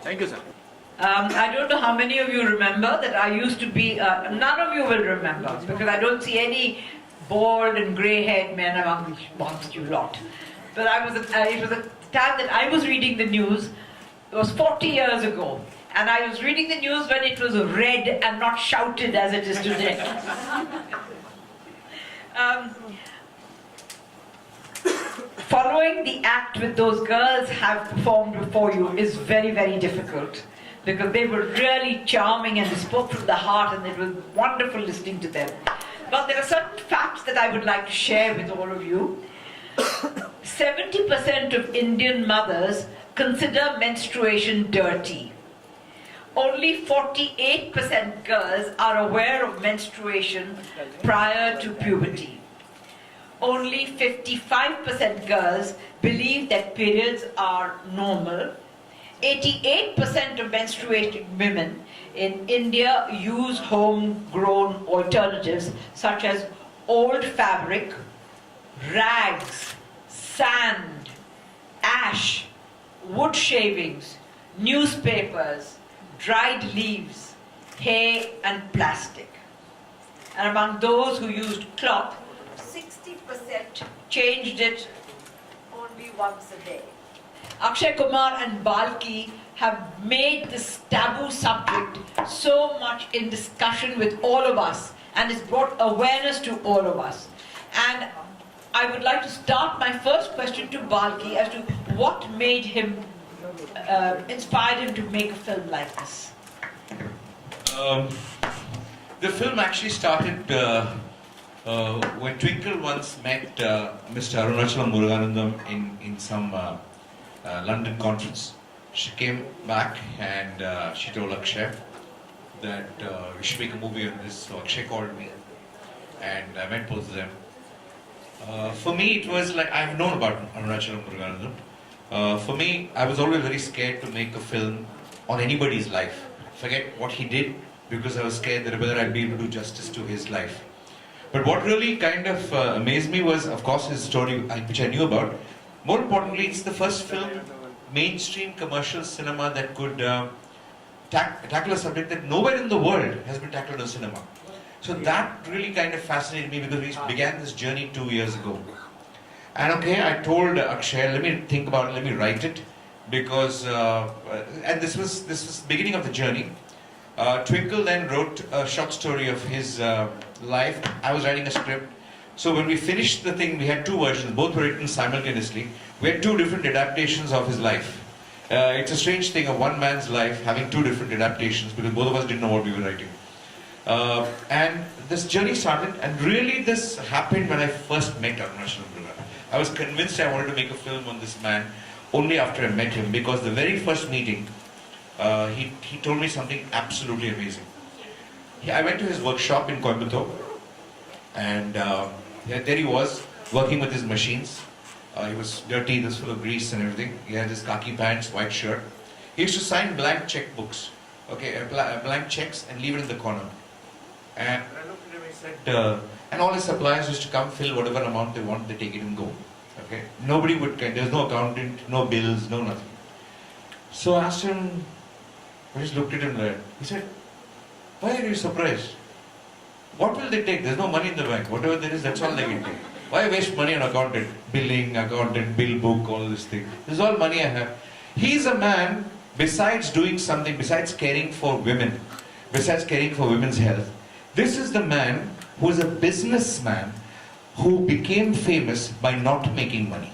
Thank you, sir. I don't know how many of you remember that I used to be, none of you will remember, because I don't see any bald and grey-haired men amongst you lot. But it was a time that I was reading the news. It was 40 years ago. And I was reading the news when it was read and not shouted as it is today. Following the act with those girls have performed before you is very, very difficult, because they were really charming and they spoke from the heart, and it was wonderful listening to them. But there are certain facts that I would like to share with all of you. 70% of Indian mothers consider menstruation dirty. Only 48% girls are aware of menstruation prior to puberty. Only 55% girls believe that periods are normal. 88% of menstruating women in India use homegrown alternatives such as old fabric, rags, sand, ash, wood shavings, newspapers, dried leaves, hay and plastic. And among those who used cloth, 60% changed it only once a day. Akshay Kumar and Balki have made this taboo subject so much in discussion with all of us, and it's brought awareness to all of us. And I would like to start my first question to Balki as to what made him, inspired him to make a film like this. The film actually started when Twinkle once met Mr. Arunachalam Muruganandam in some London conference. She came back and she told Akshay that we should make a movie on this. So Akshay called me and I met both of them. For me, it was like, I've known about Arunachalam Muruganandam. For me, I was always very scared to make a film on anybody's life. Forget what he did, because I was scared that whether I'd be able to do justice to his life. But what really kind of amazed me was, of course, his story, which I knew about. More importantly, it's the first film, mainstream commercial cinema, that could tackle a subject that nowhere in the world has been tackled in cinema. So that really kind of fascinated me, because we began this journey 2 years ago. And okay, I told Akshay, let me think about it, let me write it, because, and this was the beginning of the journey. Twinkle then wrote a short story of his life. I was writing a script. So when we finished the thing, we had two versions, both were written simultaneously. We had two different adaptations of his life. It's a strange thing of one man's life having two different adaptations, because both of us didn't know what we were writing. And this journey started, and really this happened when I first met Arunachalam Muruganandam. I was convinced I wanted to make a film on this man only after I met him, because the very first meeting, he told me something absolutely amazing. I went to his workshop in Coimbatore, and there he was, working with his machines. He was dirty, he was full of grease and everything. He had his khaki pants, white shirt. He used to sign blank checkbooks, okay, blank checks, and leave it in the corner. And when I looked at him, he said, and all his suppliers used to come, fill whatever amount they want, they take it and go. Okay, nobody would, there's no accountant, no bills, no nothing. So I asked him, I just looked at him there. He said, why are you surprised? What will they take? There's no money in the bank. Whatever there is, that's all they can take. Why waste money on accountant? Billing, accountant, bill book, all this thing. This is all money I have. He's a man, besides doing something, besides caring for women, besides caring for women's health, this is the man who is a businessman who became famous by not making money.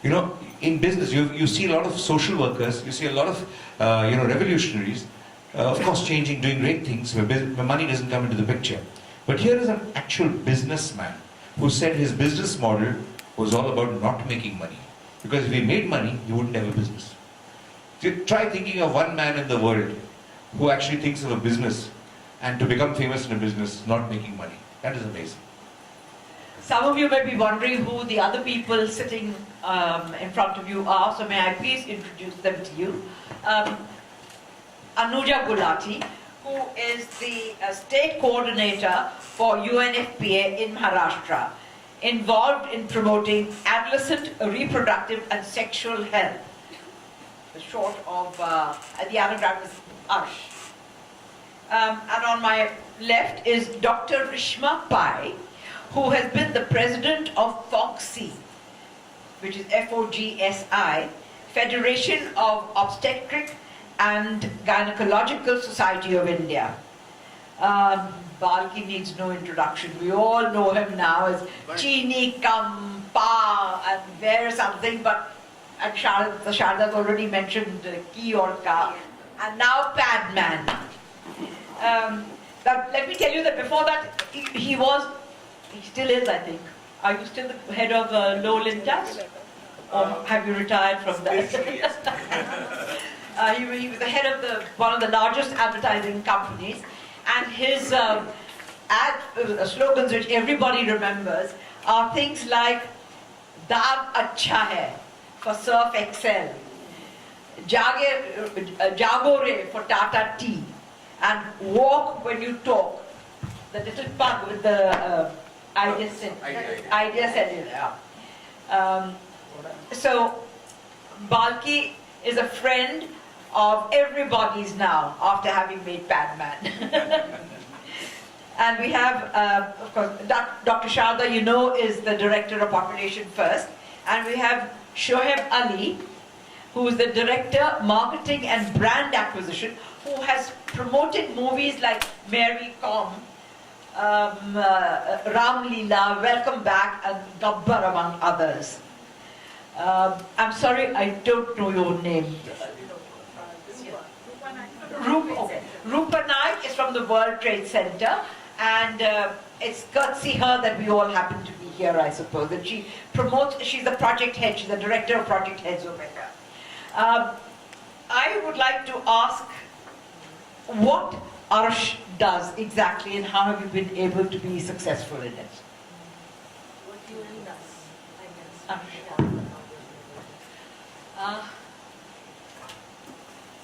You know, in business, you see a lot of social workers, you see a lot of revolutionaries, of course changing, doing great things where money doesn't come into the picture. But here is an actual businessman who said his business model was all about not making money. Because if he made money, he wouldn't have a business. So try thinking of one man in the world who actually thinks of a business and to become famous in a business, not making money. That is amazing. Some of you may be wondering who the other people sitting in front of you are, so may I please introduce them to you. Anuja Gulati, who is the state coordinator for UNFPA in Maharashtra, involved in promoting adolescent reproductive and sexual health. short of, the anagram is Arsh. And on my left is Dr. Rishma Pai, who has been the president of FOGSI, which is FOGSI, Federation of Obstetric and Gynecological Society of India. Balki needs no introduction. We all know him now as Chini Kam Pa and there something, but and Sharda's already mentioned Ki or Ka, and now Padman. But let me tell you that before that, he still is, I think. Are you still the head of Low Lintas? Or have you retired from that? He was the head of one of the largest advertising companies, and his slogans, which everybody remembers, are things like Daag Acha Hai for Surf Excel, Jagore for Tata Tea, and Walk When You Talk, the little pug with the idea cellular. So Balki is a friend of everybody's now after having made Padman. And we have, of course, Dr. Sharda, you know, is the Director of Population First. And we have Shoaib Ali, who is the Director, Marketing and Brand Acquisition, who has promoted movies like Mary Kom, Ram Leela, Welcome Back, and Gabbar, among others. I'm sorry, I don't know your name. Rupa Naik is from the World Trade Center, and it's courtesy her that we all happen to be here, I suppose. That she promotes, she's the project head, she's the director of project heads over here. I would like to ask what Arsh does exactly, and how have you been able to be successful in it? What UN does, I guess.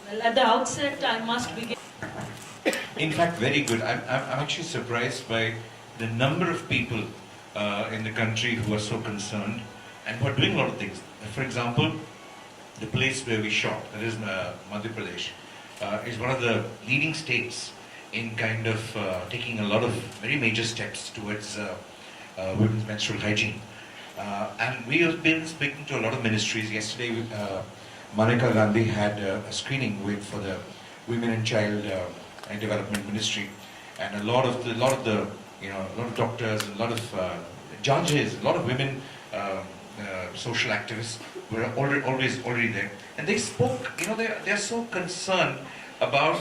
Well, at the outset, I must begin. In fact, very good. I'm actually surprised by the number of people in the country who are so concerned and who are doing a lot of things. For example, the place where we shot, that is Madhya Pradesh, is one of the leading states in kind of taking a lot of very major steps towards women's menstrual hygiene. And we have been speaking to a lot of ministries. Yesterday, Maneka Gandhi had a screening for the Women and Child and Development Ministry, and a lot of doctors, a lot of judges, a lot of women social activists were already there, and they spoke. They're so concerned about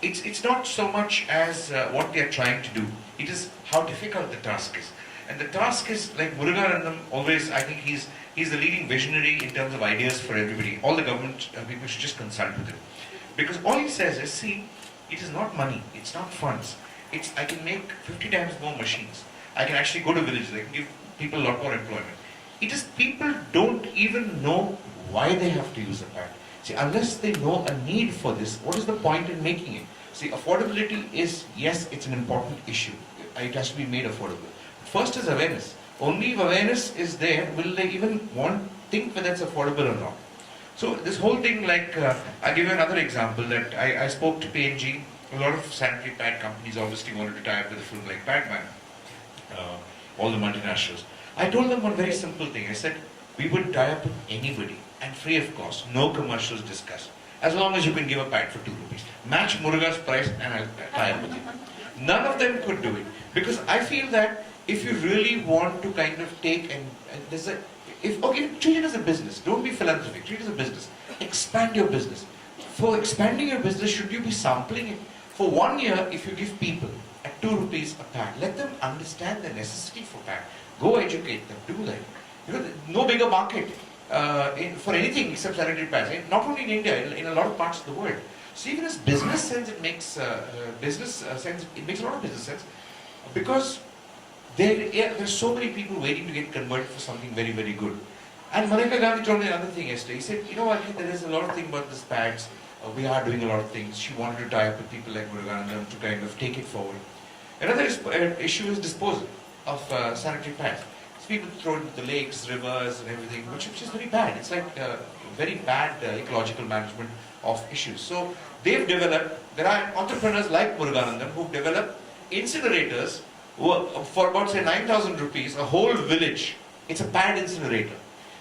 it's not so much as what they are trying to do. It is how difficult the task is. And the task is, like Muruganandam always, I think he's the leading visionary in terms of ideas for everybody. All the government people should just consult with him. Because all he says is, see, it is not money, it's not funds. It's, I can make 50 times more machines. I can actually go to villages, I can give people a lot more employment. It is people don't even know why they have to use a pad. See, unless they know a need for this, what is the point in making it? See, affordability is, yes, it's an important issue. It has to be made affordable. First is awareness. Only if awareness is there, will they even think whether it's affordable or not. So this whole thing, like, I'll give you another example that I spoke to P&G. A lot of sanitary pad companies obviously wanted to tie up with a film like Padman, all the multinationals. I told them one very simple thing. I said, we would tie up with anybody and free of cost, no commercials discussed. As long as you can give a pad for 2 rupees. Match Muruga's price and I'll tie up with you. None of them could do it. Because I feel that if you really want to kind of take treat it as a business. Don't be philanthropic. Treat it as a business. Expand your business. For expanding your business, should you be sampling it? For 1 year, if you give people at 2 rupees a pad, let them understand the necessity for pad. Go educate them. Do that. No bigger market for anything except sanitary pads. Not only in India, in a lot of parts of the world. So even as business sense, it makes a lot of business sense, because there's so many people waiting to get converted for something very, very good. And Maneka Gandhi told me another thing yesterday. He said, there is a lot of things about these pads. We are doing a lot of things. She wanted to tie up with people like Muruganandam to kind of take it forward. Another issue is disposal of sanitary pads. So people throw it into the lakes, rivers and everything, which is very bad. It's like very bad ecological management of issues. So they've developed, there are entrepreneurs like Muruganandam who've developed incinerators for about say 9,000 rupees, a whole village. It's a pad incinerator.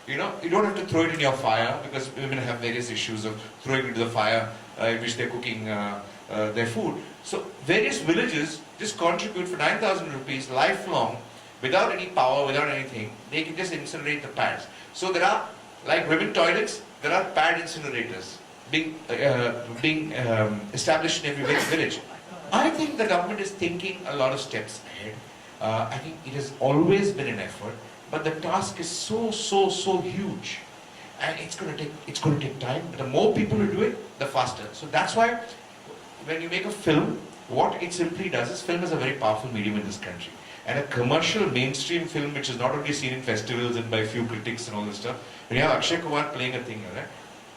You know, you don't have to throw it in your fire because women have various issues of throwing it into the fire in which they're cooking their food. So various villages just contribute for 9,000 rupees lifelong without any power, without anything. They can just incinerate the pads. So there are, like women toilets, there are pad incinerators being established in every village. I think the government is thinking a lot of steps ahead. I think it has always been an effort, but the task is so huge, and it's going to take time. But the more people who do it, the faster. So that's why when you make a film, what it simply does is, film is a very powerful medium in this country, and a commercial mainstream film which is not only seen in festivals and by few critics and all this stuff. When you have Akshay Kumar playing a thing, right?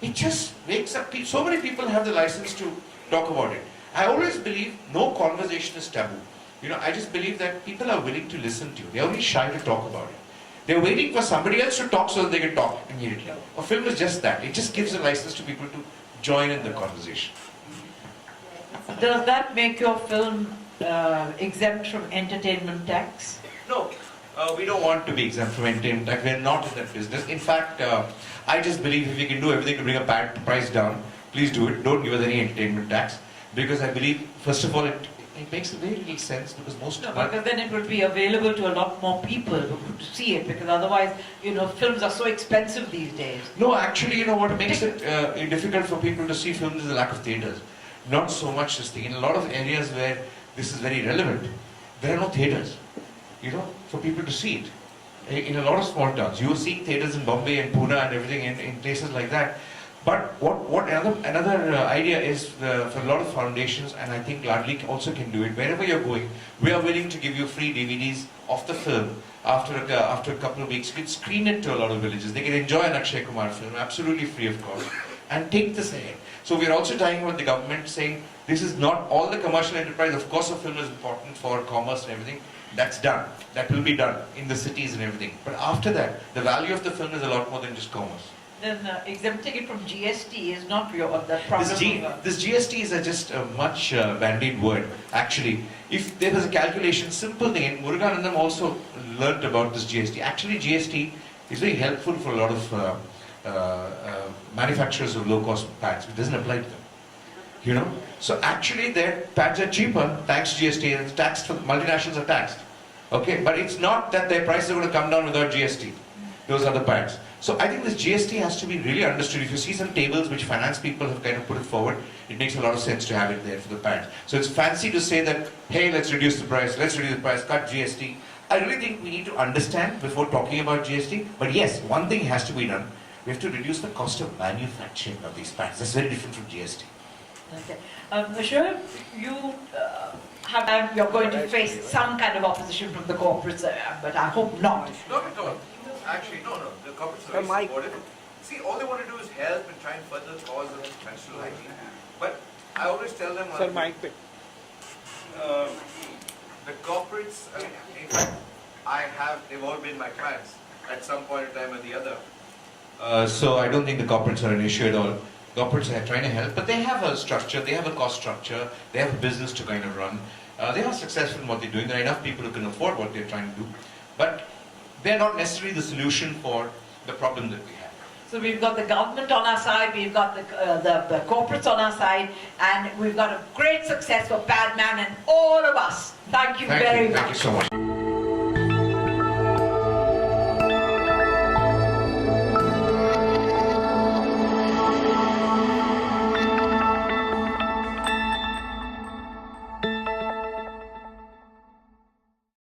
It just makes up. So many people have the license to talk about it. I always believe no conversation is taboo. You know, I just believe that people are willing to listen to you. They're only shy to talk about it. They're waiting for somebody else to talk so that they can talk immediately. A film is just that. It just gives a license to people to join in the conversation. Does that make your film exempt from entertainment tax? No, we don't want to be exempt from entertainment tax. We're not in that business. In fact, I just believe if we can do everything to bring a price down, please do it. Don't give us any entertainment tax. Because I believe, first of all, it makes very little sense because most No, because then it would be available to a lot more people who could see it, because otherwise, you know, films are so expensive these days. No, actually, you know, what makes it difficult for people to see films is the lack of theatres. Not so much this thing. In a lot of areas where this is very relevant, there are no theatres, you know, for people to see it. In a lot of small towns, you will see theatres in Bombay and Pune and everything in places like that. But what another idea is for a lot of foundations, and I think Ladli also can do it. Wherever you're going, we are willing to give you free DVDs of the film after a couple of weeks. You can screen it to a lot of villages. They can enjoy an Akshay Kumar film absolutely free of cost and take this ahead. So we're also talking with the government saying this is not all the commercial enterprise. Of course, a film is important for commerce and everything. That's done. That will be done in the cities and everything. But after that, the value of the film is a lot more than just commerce. Then exempting it from GST is not the problem. This GST is just a much bandied word. Actually, if there was a calculation, simple thing, and Muruganandam also learnt about this GST. Actually, GST is very helpful for a lot of manufacturers of low-cost pads. It doesn't apply to them. You know, so actually their pads are cheaper thanks to GST, and it's taxed. Multinationals are taxed. Okay, but it's not that their prices are going to come down without GST. Those are the pads. So I think this GST has to be really understood. If you see some tables which finance people have kind of put it forward, it makes a lot of sense to have it there for the pads. So it's fancy to say that, hey, let's reduce the price, cut GST. I really think we need to understand before talking about GST. But yes, one thing has to be done. We have to reduce the cost of manufacturing of these pads. That's very different from GST. Okay. Ashok, you're going to face some kind of opposition from the corporates, but I hope not. Not at all. Actually, no. The corporates are very supportive. See, all they want to do is help and try and further the cause of menstrual hygiene. But I always tell them, Sir, mic pick. the corporates, I mean, in fact, they've all been my clients at some point in time or the other. So I don't think the corporates are an issue at all. Corporates are trying to help, but they have a structure, they have a cost structure, they have a business to kind of run. They are successful in what they're doing. There are enough people who can afford what they're trying to do. But they're not necessarily the solution for the problem that we have. So we've got the government on our side, we've got the corporates on our side, and we've got a great success for Padman and all of us. Thank you very much. Thank you so much.